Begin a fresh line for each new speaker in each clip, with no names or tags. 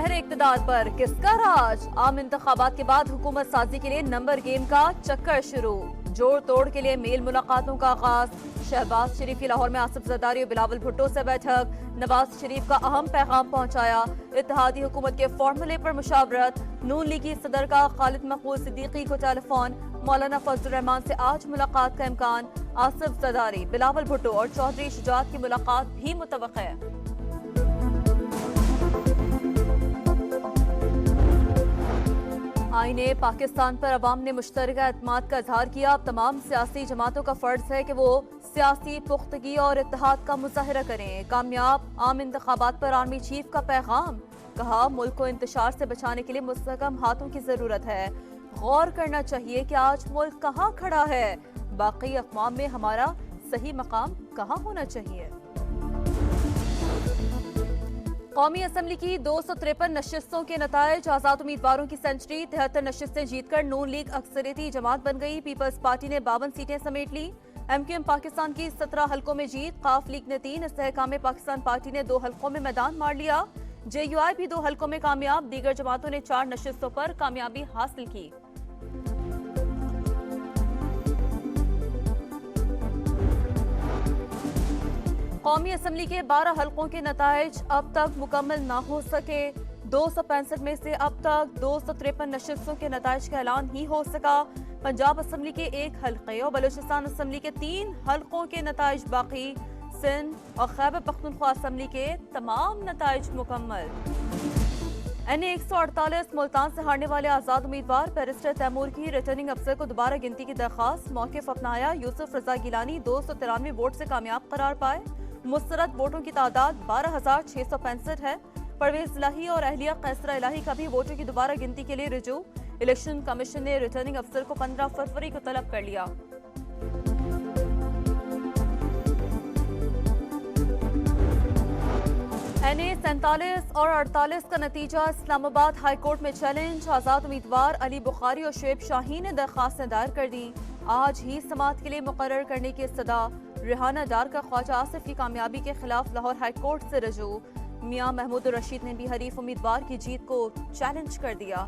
शहर इक़्तिदार पर किसका राज? आम इंतखाबात के बाद हुकूमत साजी के लिए नंबर गेम का चक्कर शुरू। जोड़ तोड़ के लिए मेल मुलाकातों का आगाज। शहबाज शरीफ की लाहौर में आसिफ जरदारी और बिलावल भुट्टो से बैठक। नवाज शरीफ का अहम पैगाम पहुंचाया। इत्तेहादी हुकूमत के फॉर्मूले पर मुशावरत। नून लीगी सदर का खालिद मकबूल सिद्दीकी को टेलीफोन। मौलाना फजल रहमान से आज मुलाकात का इम्कान। आसिफ जरदारी, बिलावल भुट्टो और चौधरी शुजात की मुलाकात भी मुतवक्किल है। आईने पाकिस्तान पर अवाम ने मुश्तरका एतमाद का इजहार किया। अब तमाम सियासी जमातों का फर्ज है कि वो सियासी पुख्तगी और इत्तेहाद का मुजाहरा करें। कामयाब आम इंतखाबात पर आर्मी चीफ का पैगाम। कहा, मुल्क को इंतशार से बचाने के लिए मुस्तहकम हाथों की जरूरत है। गौर करना चाहिए कि आज मुल्क कहाँ खड़ा है, बाकी अक़वाम में हमारा सही मकाम कहाँ होना चाहिए। कौमी असम्बली की 253 नशिस्तों के नतायज। आजाद उम्मीदवारों की सेंचुरी। 73 नशिस्तें जीतकर नून लीग अक्सरियती जमात बन गई। पीपल्स पार्टी ने 52 सीटें समेट ली। MQM पाकिस्तान की 17 हल्कों में जीत। काफ लीग ने 3, इस्तेहकाम पाकिस्तान पार्टी ने 2 हल्कों में मैदान मार लिया। JUI भी 2 हल्कों में कामयाब। दीगर जमातों ने 4 नशिस्तों पर कामयाबी हासिल की। कौमी असम्बली के 12 हल्कों के नतायज अब तक मुकम्मल ना हो सके। 265 में से अब तक 253 नशिस्तों के नतायज का ऐलान ही हो सका। पंजाब असम्बली के 1 हल्के और बलूचिस्तान असम्बली के 3 हल्कों के नतायज बाकी। सिंध और खैबर पख्तूनख्वा असम्बली के तमाम नतायज मुकम्मल। NA 148 मुल्तान से हारने वाले आजाद उम्मीदवार बैरिस्टर तैमूर की रिटर्निंग अफसर को दोबारा गिनती की दरखास्त। मौक़िफ़ अपनाया। यूसुफ रजा गिलानी 293 वोट से कामयाब करार पाए। मुस्तरद वोटों की तादाद 12,665 है। परवेज इलाही और अहलिया कैसरा इलाही का भी वोटों की दोबारा गिनती के लिए रुजू। इलेक्शन कमीशन ने रिटर्निंग अफसर को 15 फरवरी को तलब कर लिया। NA 47 और 48 का नतीजा इस्लामाबाद हाईकोर्ट में चैलेंज। आजाद उम्मीदवार अली बुखारी और शुएब शाहीन ने दरखास्तें दायर कर दी। आज ही समाअत के लिए मुकर्रर करने की इस्तदा। रिहाना डार का ख्वाजा आसिफ की कामयाबी के खिलाफ लाहौर हाईकोर्ट से रजू। मियां महमूद रशीद ने भी हरीफ उम्मीदवार की जीत को चैलेंज कर दिया।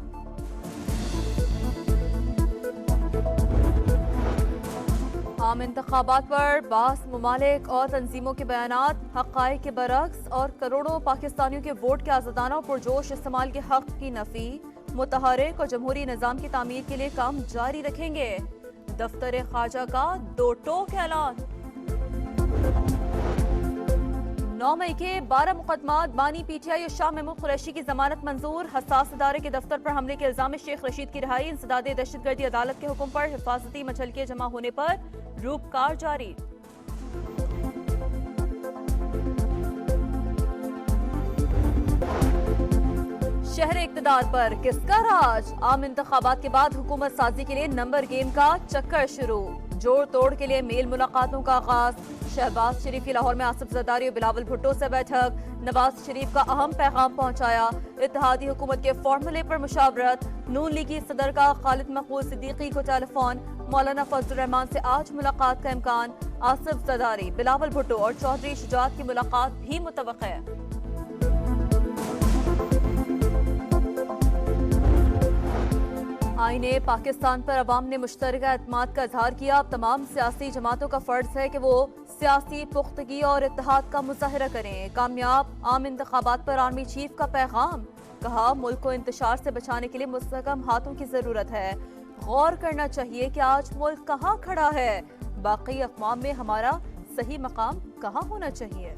आम इंतखाबात पर बास ममालिक और तंजीमों के बयानात हक़ाइक़ के बरक्स और करोड़ों पाकिस्तानियों के वोट के आज़ादाना और पुरजोश इस्तेमाल के हक की नफी। मुतहर्रिक और जमहूरी निज़ाम की तामीर के लिए काम जारी रखेंगे। दफ्तर खारजा का 2 टोक ऐलान। 9 मई के 12 मुकदमात बानी PTI और शाह महमूद कुरैशी की जमानत मंजूर। हसास इदारे के दफ्तर पर हमले के इल्जाम में शेख रशीद की रिहाई। इंसदाद दहशतगर्दी अदालत के हुक्म पर हिफाजती मचलके जमा होने पर रूपकार जारी। शहर इक़्तिदार पर किसका राज? आम इंतखाबात के बाद हुकूमत साजी के लिए नंबर गेम का चक्कर शुरू। जोड़ तोड़ के लिए मेल मुलाकातों का आगाज। शहबाज शरीफ की लाहौर में आसिफ जरदारी और बिलावल भुट्टो से बैठक। नवाज शरीफ का अहम पैगाम पहुंचाया। इत्तेहादी हुकूमत के फॉर्मूले पर मुशावरत। नून लीगी सदर का खालिद मकबूल सिद्दीकी को टेलीफोन। मौलाना फजल रहमान से आज मुलाकात का इम्कान। आसिफ जरदारी, बिलावल भुट्टो और चौधरी शुजात की मुलाकात भी मुतवक्किल है। आईने पाकिस्तान पर अवाम ने मुश्तरका एतमाद का इजहार किया। अब तमाम सियासी जमातों का फर्ज है कि वो सियासी पुख्तगी और इत्तेहाद का मुजाहरा करें। कामयाब आम इंतखाबात पर आर्मी चीफ का पैगाम। कहा, मुल्क को इंतशार से बचाने के लिए मुस्तहकम हाथों की जरूरत है। गौर करना चाहिए कि आज मुल्क कहाँ खड़ा है, बाकी अक़वाम में हमारा सही मकाम कहाँ होना चाहिए।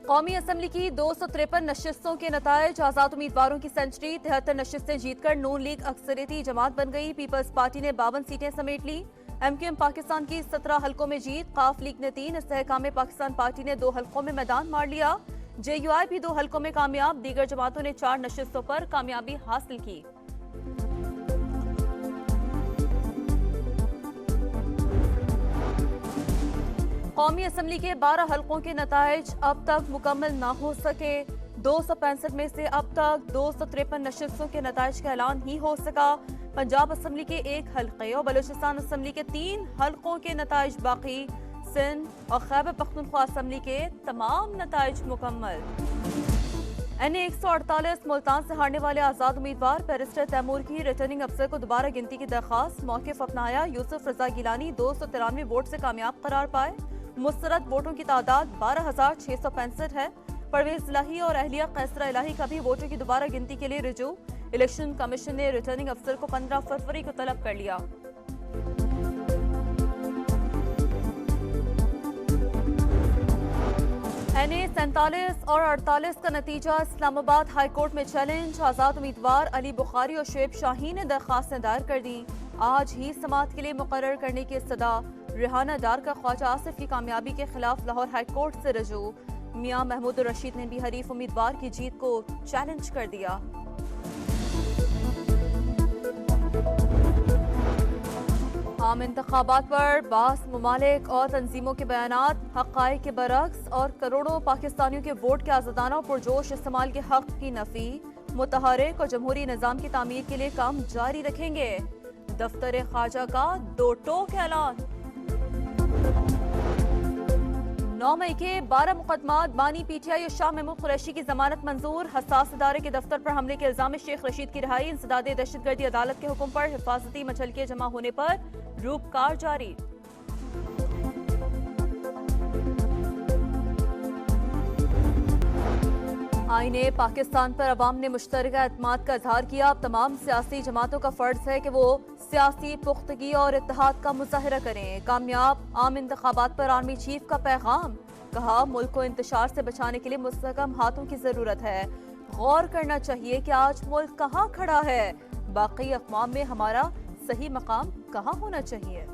कौमी असम्बली की 253 नशिस्तों के नतायज। आजाद उम्मीदवारों की सेंचुरी। 73 नशिस्तें जीतकर नून लीग अक्सरियती जमात बन गई। पीपल्स पार्टी ने 52 सीटें समेट ली। MQM पाकिस्तान की 17 हल्कों में जीत। काफ लीग ने 3, इस्तेहकाम पाकिस्तान पार्टी ने 2 हल्कों में मैदान मार लिया। JUI भी 2 हल्कों में कामयाब। दीगर जमातों ने 4 नशिस्तों पर कामयाबी हासिल की। कौमी असम्बली के 12 हल्कों के नतायज अब तक मुकम्मल ना हो सके। 265 में से अब तक 253 नशिस्तों के नतायज का ऐलान ही हो सका। पंजाब असम्बली के 1 हल्के और बलूचिस्तान असम्बली के 3 हल्कों के नतायज बाकी। सिंध और खैबर पख्तूनख्वा असम्बली के तमाम नतायज मुकम्मल। NA 148 मुल्तान से हारने वाले आजाद उम्मीदवार बैरिस्टर तैमूर की रिटर्निंग अफसर को दोबारा गिनती की दरखास्त। मौकिफ अपनाया। यूसुफ रजा गिलानी 293 वोट से कामयाब करार पाए। मुस्तरद वोटों की तादाद 12,665 है। परवेज इलाही और अहलिया कैसरा इलाही का भी वोटों की दोबारा गिनती के लिए रुजू। इलेक्शन कमीशन ने रिटर्निंग अफसर को 15 फरवरी को तलब कर लिया। NA 47 और 48 का नतीजा इस्लामाबाद हाई कोर्ट में चैलेंज। आजाद उम्मीदवार अली बुखारी और शुएब शाहीन ने दरखास्तें दायर कर दी। आज ही समाअत के लिए मुकर्रर करने की सदा। रिहाना डार का ख्वाजा आसिफ की कामयाबी के खिलाफ लाहौर हाई कोर्ट से रजू। मियां महमूद रशीद ने भी हरीफ उम्मीदवार की जीत को चैलेंज कर दिया। आम इंतखाबात पर बास ममालिक और तंजीमों के बयानात हक़ाइक़ के बरक्स और करोड़ों पाकिस्तानियों के वोट के आज़ादाना और पुरजोश इस्तेमाल के हक की नफी। मुतहर्रिक और जमहूरी निज़ाम की तामीर के लिए काम जारी रखेंगे। दफ्तर ख़ारजा का दो टोक ऐलान। 9 मई के 12 मुकदमात बानी PTI और शाह महमूद कुरैशी की जमानत मंजूर। हसास इदारे के दफ्तर पर हमले के इल्जाम में शेख रशीद की रिहाई। इंसदादे दहशतगर्दी अदालत के हुक्म पर हिफाजती मचलके जमा होने पर रूपकार जारी। आईने पाकिस्तान पर अवाम ने मुश्तरका एतमाद का इजहार किया। अब तमाम सियासी जमातों का फर्ज है कि वो सियासी पुख्तगी और इत्तेहाद का मुजाहरा करें। कामयाब आम इंतखाबात पर आर्मी चीफ का पैगाम। कहा, मुल्क को इंतशार से बचाने के लिए मुस्तहकम हाथों की जरूरत है। गौर करना चाहिए कि आज मुल्क कहाँ खड़ा है। बाकी अक़वाम में हमारा सही मकाम कहाँ होना चाहिए।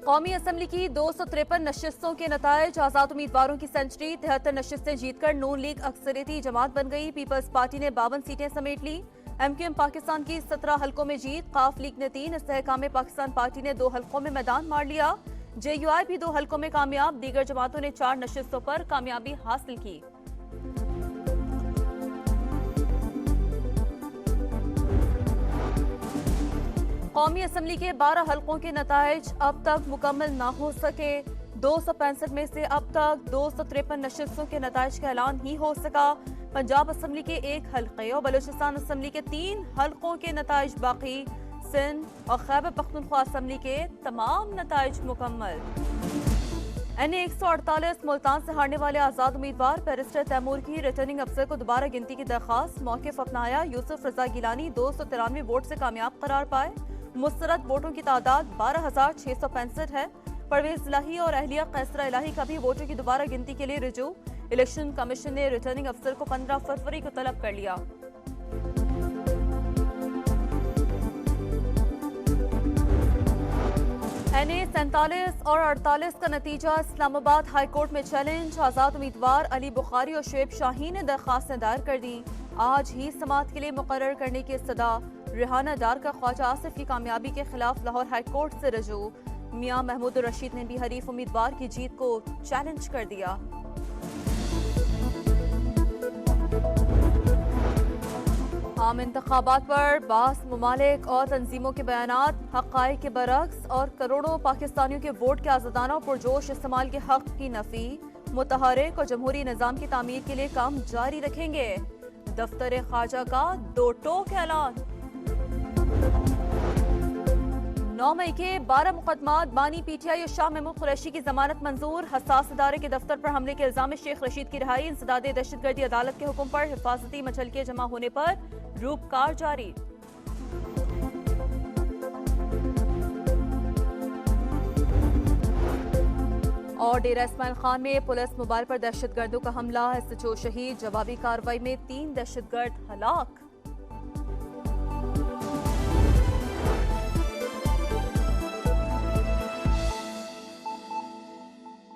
कौमी असम्बली की 253 नशिस्तों के नतायज। आजाद उम्मीदवारों की सेंचुरी। 73 नशिस्तें जीतकर नून लीग अक्सरियती जमात बन गई। पीपल्स पार्टी ने 52 सीटें समेट ली। MQM पाकिस्तान की 17 हल्कों में जीत। काफ लीग ने 3, इस्तेहकाम पाकिस्तान पार्टी ने 2 हल्कों में मैदान मार लिया। JUI भी 2 हल्कों में कामयाब। दीगर जमातों ने 4 नशिस्तों पर कामयाबी हासिल की। कौमी असम्बली के 12 हल्कों के नतायज अब तक मुकम्मल ना हो सके। 265 में से अब तक 253 नशिस्तों के नतायज का ऐलान ही हो सका। पंजाब असम्बली के 1 हल्के और बलूचिस्तान असम्बली के 3 हल्कों के नतायज बाकी। सिंध और खैबर पख्तूनख्वा असम्बली के तमाम नतायज मुकम्मल। NA 148 मुल्तान से हारने वाले आजाद उम्मीदवार बैरिस्टर तैमूर की रिटर्निंग अफसर को दोबारा गिनती की दरखास्त। मौकिफ अपनाया। यूसुफ रजा गिलानी 293 वोट से कामयाब करार पाए। मुस्तरद वोटों की तादाद 12,665 है। परवेज इलाही और अहलिया कैसरा इलाही का भी वोटों की दोबारा गिनती के लिए रुजू। इलेक्शन कमीशन ने रिटर्निंग अफसर को 15 फरवरी को तलब कर लिया। NA 47 और 48 का नतीजा इस्लामाबाद हाई कोर्ट में चैलेंज। आजाद उम्मीदवार अली बुखारी और शुएब शाहीन ने दरखास्तें दायर कर दी। आज ही समाअत के लिए मुकर्रर करने की सदा। रिहाना डार का ख्वाजा आसिफ की कामयाबी के खिलाफ लाहौर हाई कोर्ट से रजू। मियां महमूद रशीद ने भी हरीफ उम्मीदवार की जीत को चैलेंज कर दिया। आम इंतखाबात पर बास ममालिक और तंजीमों के बयानात हक़ाइक़ के बरक्स और करोड़ों पाकिस्तानियों के वोट के आज़ादाना और पुरजोश इस्तेमाल के हक की नफी। मुतहर्रिक और जमहूरी निज़ाम की तामीर के लिए काम जारी रखेंगे। दफ्तर ख़ारजा का दो टोक ऐलान। 9 मई के 12 मुकदमात बानी PTI और शाह महमूद कुरैशी की जमानत मंजूर। हसास इदारे के दफ्तर पर हमले के इल्जाम में शेख रशीद की रिहाई। इंसदादे दहशतगर्दी अदालत के हुक्म पर हिफाजती मचलके जमा होने पर रूपकार जारी। और डेरा इस्माइल खान में पुलिस मोबाइल पर दहशतगर्दों का हमला। SHO शहीद। जवाबी कार्रवाई में 3 दहशतगर्द हलाक।